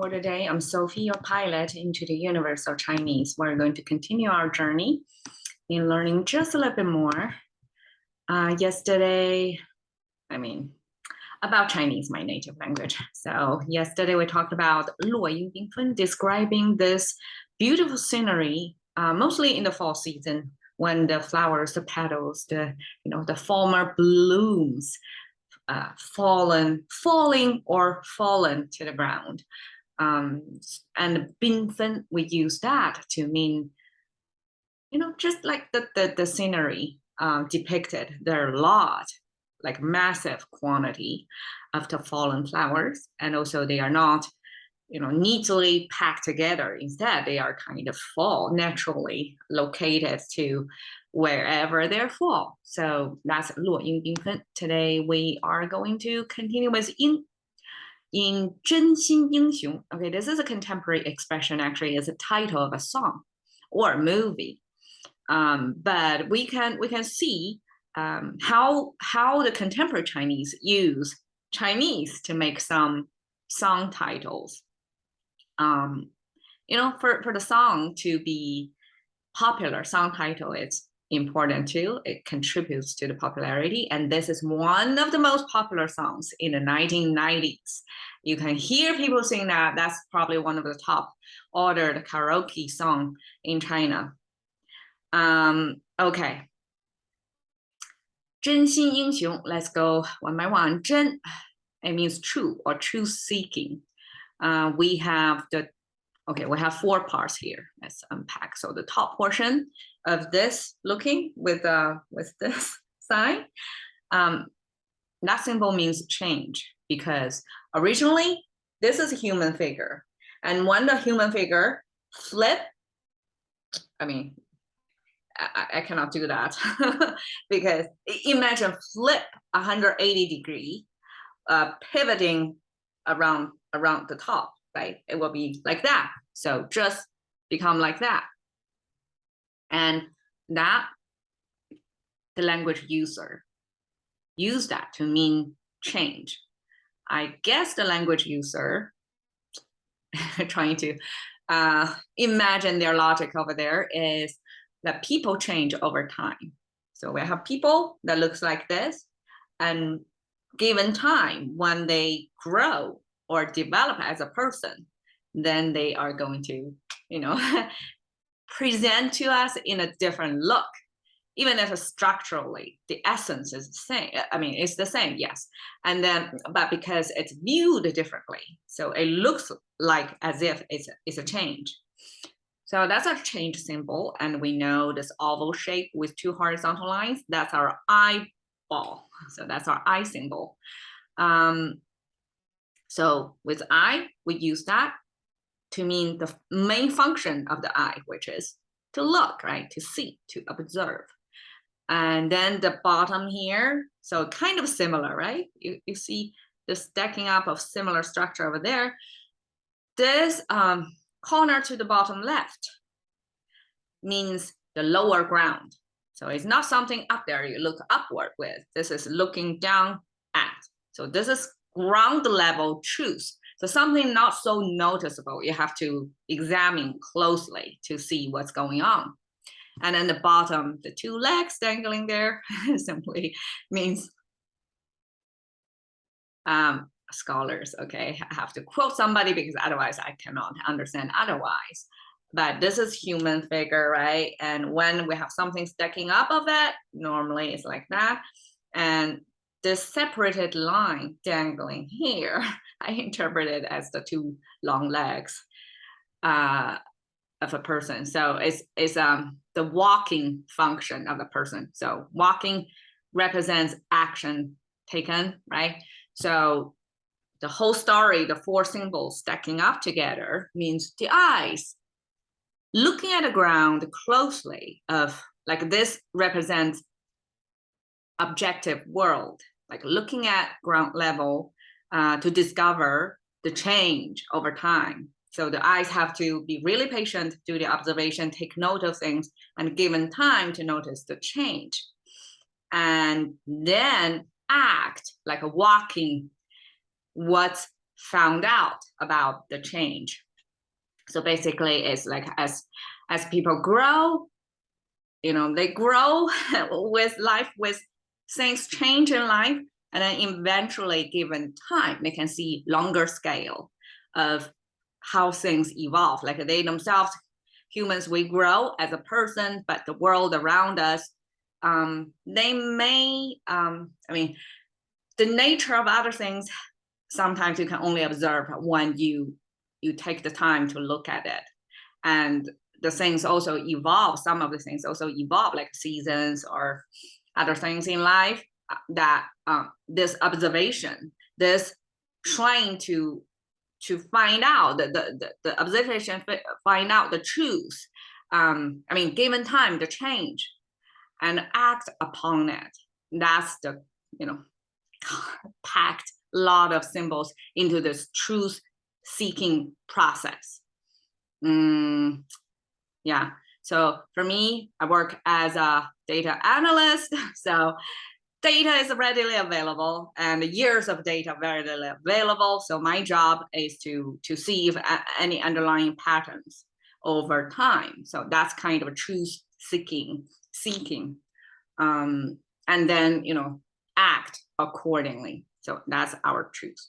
for today. I'm Sophie, your pilot into the universe of Chinese. We're going to continue our journey in learning just a little bit more. About Chinese, my native language. So yesterday we talked about 落英缤纷, describing this beautiful scenery, mostly in the fall season when the flowers, the petals, the former blooms, falling to the ground. And 缤纷, we use that to mean, just like the scenery depicted. There are a lot, like massive quantity of the fallen flowers, and also they are not, neatly packed together. Instead, they are kind of fall naturally located to wherever they fall. So that's 落英缤纷. Today we are going to continue with 英. In 真心英雄. Okay, this is a contemporary expression. Actually, it's a title of a song or a movie. But we can see how the contemporary Chinese use Chinese to make some song titles. For the song to be popular, song title is important too. It contributes to the popularity, and this is one of the most popular songs in the 1990s. You can hear people sing that. That's probably one of the top ordered karaoke song in China. Okay. 真心英雄, let's go one by one. 真, it means true or truth seeking. We have four parts here. Let's unpack. So the top portion of this, looking with this sign, that symbol means change, because originally this is a human figure, and when the human figure flip, I cannot do that because imagine flip 180 degree, pivoting around the top, right? It will be like that. So just become like that. And that the language user use that to mean change. I guess the language user trying to imagine their logic over there is that people change over time. So we have people that looks like this, and given time, when they grow or develop as a person, then they are going to, present to us in a different look, even if structurally the essence is the same. It's the same, yes. And then, but because it's viewed differently, so it looks like as if it's a change. So that's a change symbol, and we know this oval shape with two horizontal lines, that's our eyeball. So that's our eye symbol. So with eye, we use that to mean the main function of the eye, which is to look, right? To see, to observe. And then the bottom here, so kind of similar, right? You see the stacking up of similar structure over there. This corner to the bottom left means the lower ground. So it's not something up there you look upward with. This is looking down at. So this is ground level truth. So something not so noticeable. You have to examine closely to see what's going on. And then the bottom, the two legs dangling there simply means scholars, okay, I have to quote somebody because otherwise I cannot understand otherwise. But this is human figure, right? And when we have something stacking up of it, normally it's like that. And this separated line dangling here, I interpret it as the two long legs of a person. So it's the walking function of the person. So walking represents action taken, right? So the whole story, the four symbols stacking up together means the eyes looking at the ground closely, of like this represents objective world, like looking at ground level to discover the change over time. So the eyes have to be really patient, do the observation, take note of things, and given time to notice the change. And then act like a walking what's found out about the change. So basically, it's like as people grow, they grow with life, with things change in life, and then eventually, given time, they can see longer scale of how things evolve. Like they themselves, humans, we grow as a person, but the world around us, they may, the nature of other things, sometimes you can only observe when you take the time to look at it. And the things also evolve. Some of the things also evolve, like seasons or other things in life, that this observation, this trying to find out the observation, find out the truth. Given time, the change, and act upon it. That's the, packed a lot of symbols into this truth-seeking process. Yeah. So for me, I work as a data analyst. So data is readily available, and years of data readily available. So my job is to see if any underlying patterns over time. So that's kind of a truth seeking, and then act accordingly. So that's our truth.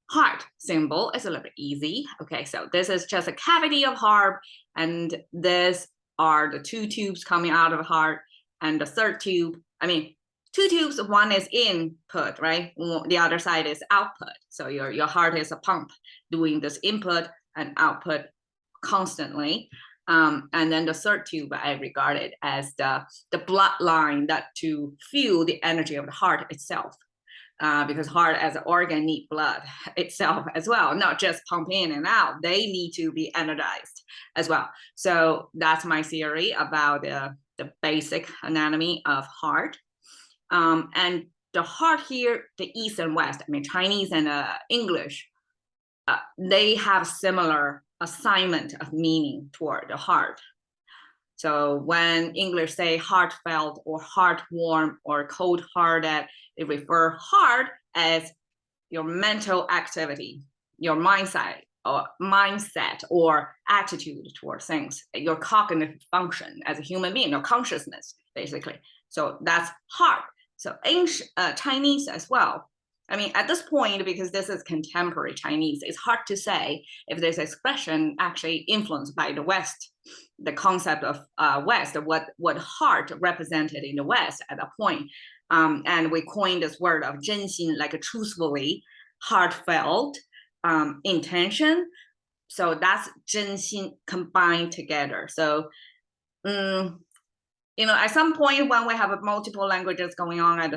Heart symbol is a little bit easy. Okay, so this is just a cavity of heart, and this are the two tubes coming out of the heart, and the third tube, two tubes, one is input, right? The other side is output. So your heart is a pump doing this input and output constantly. And then the third tube, I regard it as the bloodline that to fuel the energy of the heart itself. Because heart as an organ need blood itself as well, not just pump in and out. They need to be energized as well. So that's my theory about the basic anatomy of heart. And the heart here, the East and West, Chinese and English, they have similar assignment of meaning toward the heart. So when English say heartfelt or heartwarm or cold-hearted, they refer heart as your mental activity, your mindset or attitude toward things, your cognitive function as a human being, your consciousness, basically. So that's heart. So Chinese as well. At this point, because this is contemporary Chinese, it's hard to say if this expression actually influenced by the West, the concept of West, what heart represented in the West at that point. And we coined this word of 真心, like a truthfully, heartfelt intention. So that's 真心 combined together. So, at some point when we have multiple languages going on at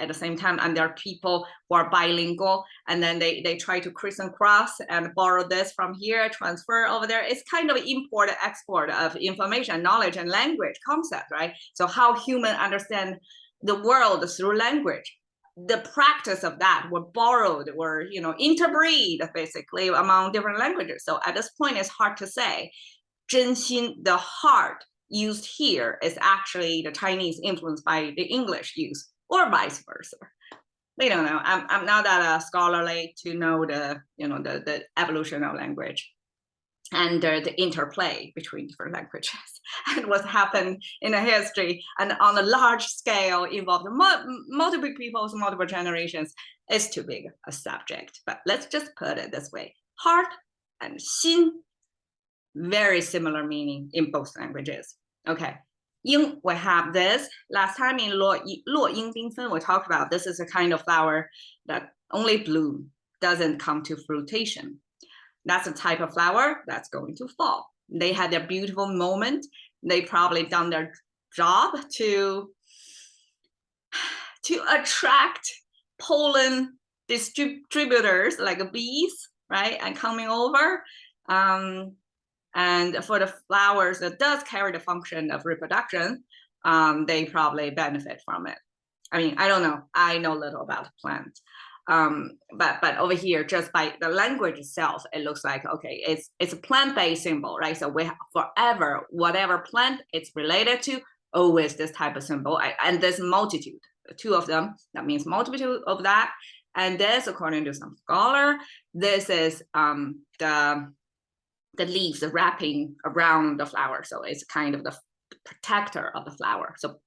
the same time, and there are people who are bilingual, and then they try to criss and cross and borrow this from here, transfer over there. It's kind of import export of information, knowledge, and language concept, right? So how humans understand the world through language. The practice of that were borrowed, were interbreed basically among different languages. So at this point, it's hard to say. 真心, the heart used here, is actually the Chinese influenced by the English use, or vice versa. We don't know. I'm not that scholarly to know the evolution of language and the interplay between different languages and what happened in the history, and on a large scale involved multiple peoples, multiple generations. Is too big a subject, but let's just put it this way. Heart and 心, very similar meaning in both languages. Okay. 英, we have this. Last time in 落英缤纷, we talked about this is a kind of flower that only bloom, doesn't come to fruition. That's a type of flower that's going to fall. They had their beautiful moment. They probably done their job to attract pollen distributors like bees, right? And coming over. And for the flowers that does carry the function of reproduction, they probably benefit from it. I don't know. I know little about plants. But over here, just by the language itself, it looks like, okay, it's a plant-based symbol, right? So we have forever, whatever plant it's related to, always this type of symbol. And there's multitude, two of them, that means multitude of that. And this, according to some scholar, this is the leaves wrapping around the flower. So it's kind of the protector of the flower. So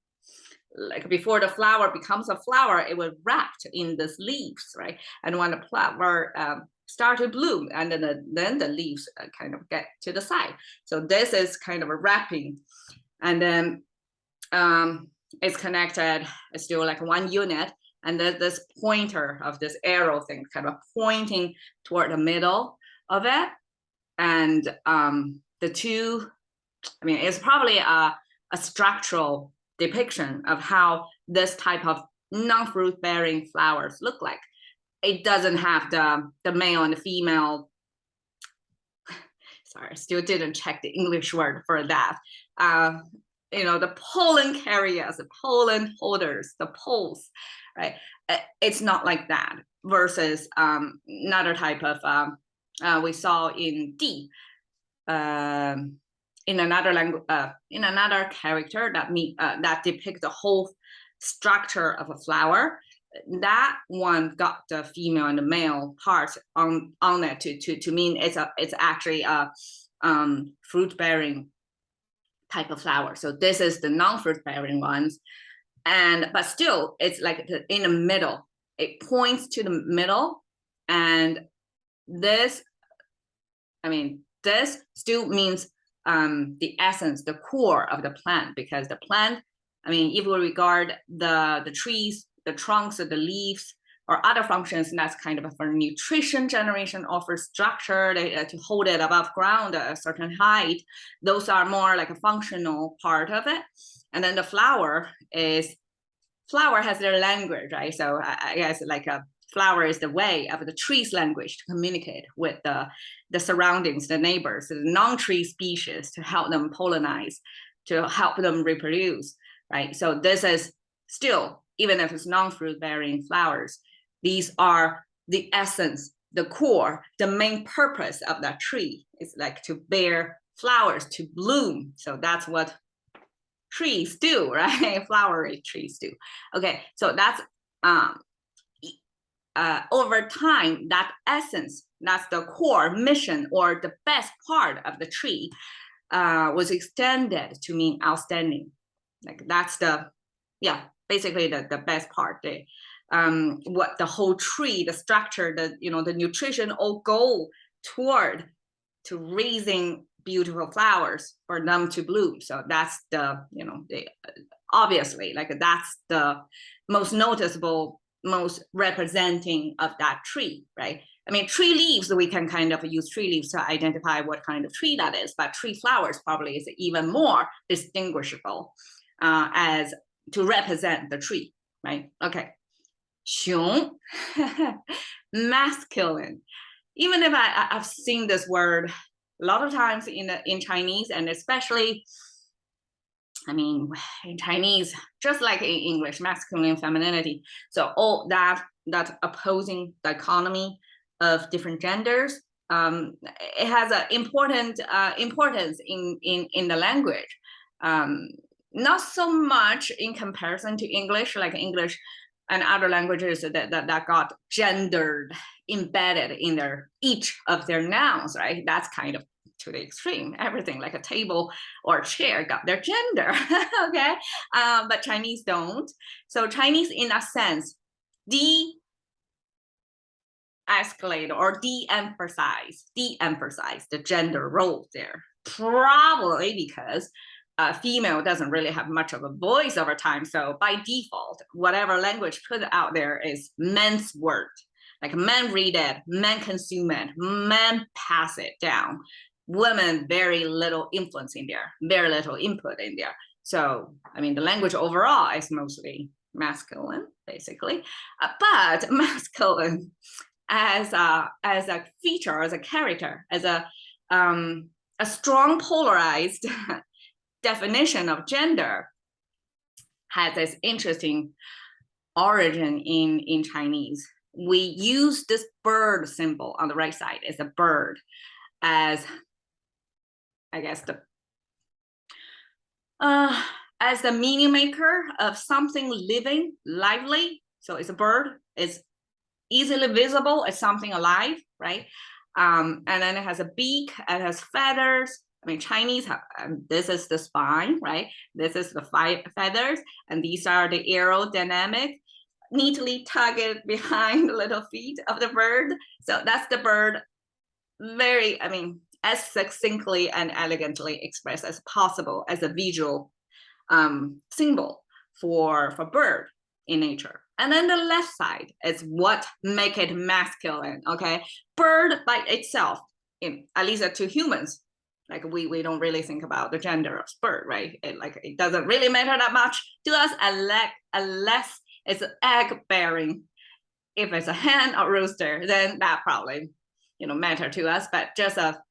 like before the flower becomes a flower, it was wrapped in these leaves, right? And when the flower start to bloom, and then the leaves kind of get to the side. So this is kind of a wrapping, and then it's connected, it's still like one unit, and then this pointer of this arrow thing kind of pointing toward the middle of it. And the two, I mean, it's probably a structural depiction of how this type of non-fruit bearing flowers look like. It doesn't have the male and the female. Sorry, I still didn't check the English word for that. You know, the pollen carriers, the pollen holders, the poles, right? It's not like that. Versus another type of we saw in D. In another language, in another character that depicts the whole structure of a flower. That one got the female and the male parts on it to mean it's actually a fruit bearing type of flower. So this is the non-fruit bearing ones, but still it's like in the middle. It points to the middle, and this, I mean, this still means the essence, the core of the plant, because the plant, I mean, if we regard the trees, the trunks, or the leaves, or other functions, and that's kind of for nutrition generation or for structure to hold it above ground at a certain height. Those are more like a functional part of it. And then the flower has their language, right? So I guess like a flower is the way of the tree's language to communicate with the surroundings, the neighbors, the non-tree species, to help them pollinize, to help them reproduce, right? So this is still, even if it's non-fruit bearing flowers, these are the essence, the core, the main purpose of that tree. It's like to bear flowers, to bloom. So that's what trees do, right? Flowery trees do. Okay, so that's over time, that essence, that's the core mission or the best part of the tree, was extended to mean outstanding. Like that's the, yeah, basically the best part. What the whole tree, the structure, the nutrition all go toward to raising beautiful flowers for them to bloom. So that's obviously, like that's the most noticeable, most representing of that tree, right? I mean, tree leaves, we can kind of use tree leaves to identify what kind of tree that is, but tree flowers probably is even more distinguishable as to represent the tree, right? Okay, 熊, masculine. Even if I've seen this word a lot of times in Chinese, and especially, I mean, in Chinese, just like in English, masculine and femininity. So all that opposing dichotomy of different genders, it has an important importance in the language. Not so much in comparison to English, like English and other languages that got gendered, embedded in each of their nouns, right? That's kind of to the extreme. Everything like a table or a chair got their gender, okay? But Chinese don't. So Chinese, in a sense, de-escalate or de-emphasize the gender roles there. Probably because female doesn't really have much of a voice over time. So by default, whatever language put out there is men's word. Like men read it, men consume it, men pass it down. Women, very little influence in there, very little input in there. So, I mean, the language overall is mostly masculine, basically. But masculine as a feature, as a character, as a strong polarized definition of gender, has this interesting origin in Chinese. We use this bird symbol on the right side as a bird, as I guess as the meaning maker of something living, lively. So it's a bird. It's easily visible as something alive, right? And then it has a beak, it has feathers. I mean, Chinese have, this is the spine, right? This is the feathers, and these are the aerodynamic, neatly tucked behind the little feet of the bird. So that's the bird, very, I mean, as succinctly and elegantly expressed as possible as a visual symbol for bird in nature. And then the left side is what make it masculine, okay? Bird by itself, at least to humans, like we don't really think about the gender of bird, right? It doesn't really matter that much to us unless it's egg bearing. If it's a hen or rooster, then that probably, matter to us. But just a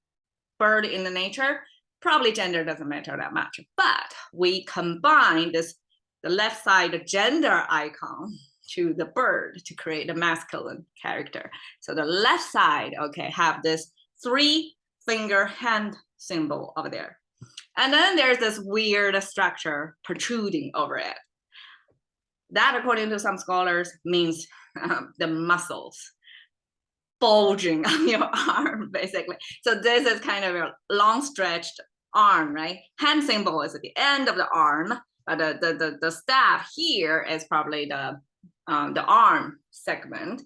bird in the nature, probably gender doesn't matter that much. But we combine the left side gender icon to the bird to create a masculine character. So the left side, okay, have this 3-finger hand symbol over there. And then there's this weird structure protruding over it. That, according to some scholars, means the muscles bulging on your arm, basically. So this is kind of a long stretched arm, right? Hand symbol is at the end of the arm, but the staff here is probably the arm segment.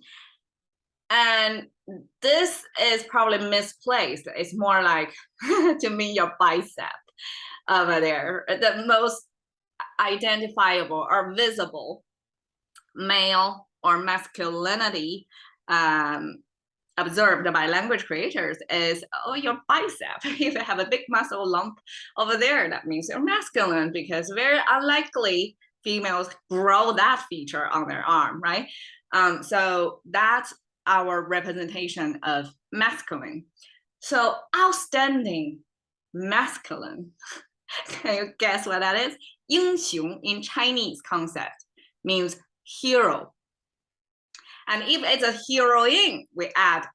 And this is probably misplaced. It's more like, to me, your bicep over there. The most identifiable or visible male or masculinity observed by language creators is, your bicep. If you have a big muscle lump over there, that means you're masculine, because very unlikely females grow that feature on their arm, right? So that's our representation of masculine. So outstanding masculine, can you guess what that is? 英雄 in Chinese concept means hero. And if it's a heroine, we add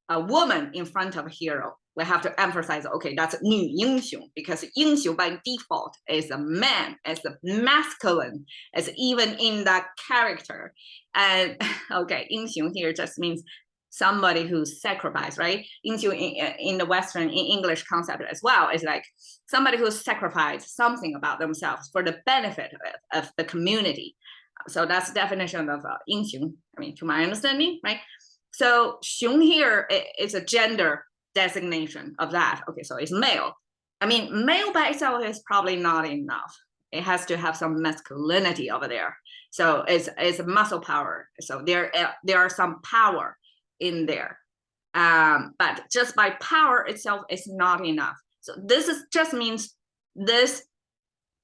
a woman in front of hero. We have to emphasize, okay, that's 女英雄, because 英雄 by default is a man, it's a masculine, it's even in that character. And okay, 英雄 here just means somebody who's sacrificed, right? 英雄 in the Western, in English concept as well, is like somebody who's sacrificed something about themselves for the benefit of the community. So that's the definition of 英雄, I mean, to my understanding, right? So 雄 here is a gender designation of that. Okay, so it's male. I mean, male by itself is probably not enough. It has to have some masculinity over there. So it's muscle power. So there are some power in there. But just by power itself is not enough. So this is just means this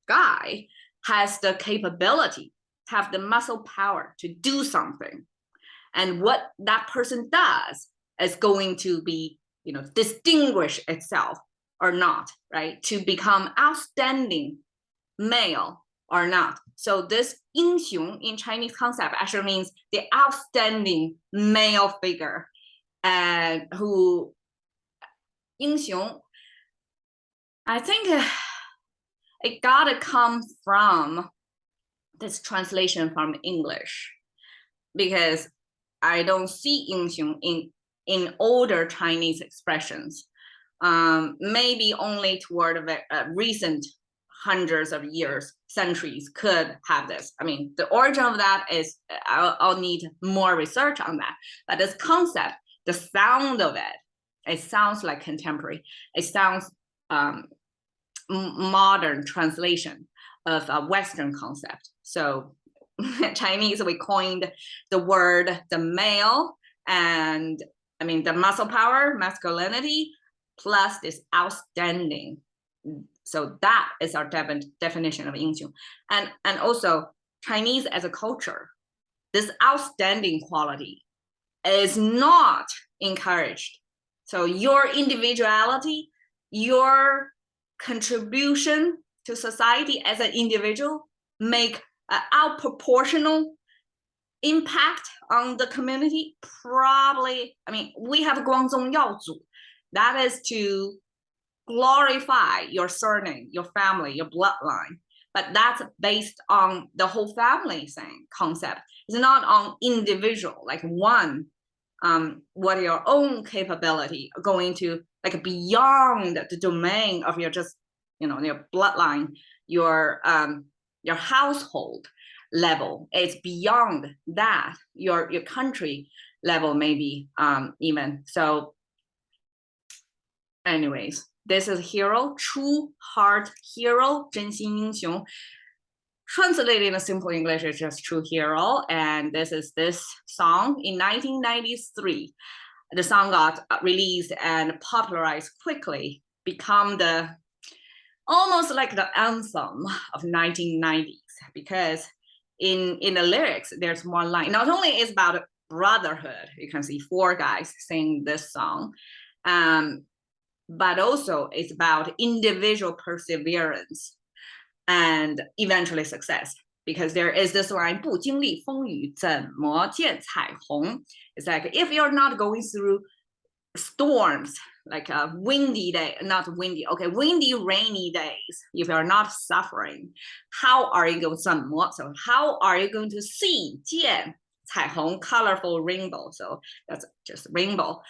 guy has the capability, have the muscle power to do something. And what that person does is going to be, distinguish itself or not, right? To become outstanding male or not. So this 英雄 in Chinese concept actually means the outstanding male figure, and who 英雄, I think it gotta come from this translation from English, because I don't see 英雄 in older Chinese expressions. Maybe only toward recent hundreds of years, centuries could have this. I mean, the origin of that is, I'll need more research on that. But this concept, the sound of it sounds like contemporary. It sounds modern translation of a Western concept. So Chinese, we coined the word the male, and I mean the muscle power, masculinity, plus this outstanding. So that is our definition of 英雄. And also Chinese as a culture, this outstanding quality is not encouraged. So your individuality, your contribution to society as an individual make an outproportional impact on the community. Probably, I mean, we have 光宗耀祖. That is to glorify your surname, your family, your bloodline. but that's based on the whole family thing concept. It's not on individual, like one, what your own capability going to like beyond the domain of your just, your bloodline, your household level. It's beyond that, your country level, maybe even. So anyways, this is hero, true heart hero, 真心英雄. Translated in a simple English is just true hero. And this is this song in 1993. The song got released and popularized quickly, become the almost like the anthem of 1990s, because in the lyrics, there's one line. Not only is about brotherhood, you can see 4 guys sing this song, but also it's about individual perseverance and eventually success. Because there is this line, 不经历风雨怎么见彩虹? It's like if you're not going through storms, like a windy day, not windy, okay, windy, rainy days, if you're not suffering, how are you going to, so how are you going to see 见彩虹, colorful rainbow? So that's just rainbow.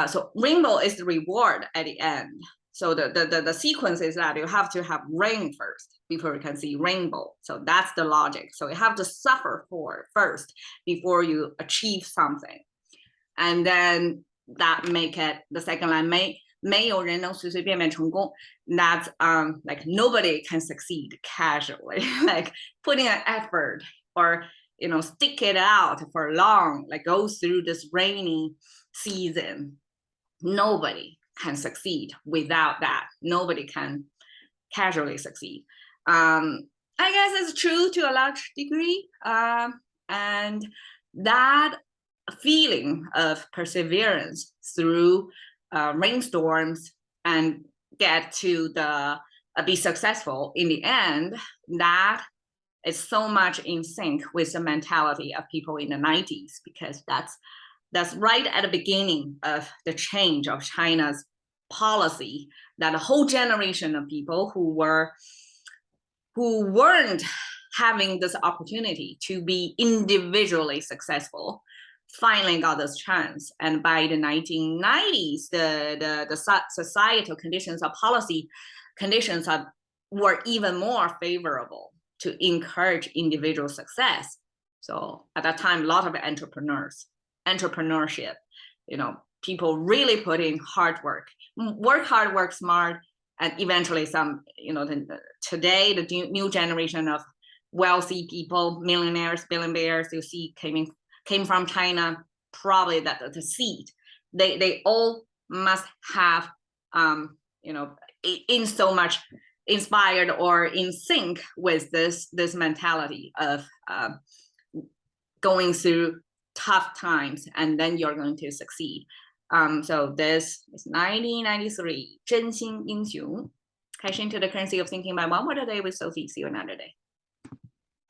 So rainbow is the reward at the end. So the sequence is that you have to have rain first before you can see rainbow. So that's the logic. So you have to suffer for first before you achieve something. And then that make it the second line, 没有人能随随便便成功. That's like nobody can succeed casually. Like putting an effort or stick it out for long, like go through this rainy season. Nobody can succeed without that. Nobody can casually succeed. I guess it's true to a large degree. And that feeling of perseverance through rainstorms and get to be successful in the end, that is so much in sync with the mentality of people in the 90s, because that's right at the beginning of the change of China's policy, that a whole generation of people who weren't having this opportunity to be individually successful finally got this chance. And by the 1990s, the societal conditions or policy conditions were even more favorable to encourage individual success. So at that time, a lot of entrepreneurship, people really put in hard work, work hard, work smart, and eventually some, today, the new generation of wealthy people, millionaires, billionaires, you see came from China, probably that the seed, they all must have, in so much inspired or in sync with this mentality of going through tough times and then you're going to succeed. So this is 1993, 真心英雄. Cash into the currency of thinking by one word a day with Sophie. See you another day.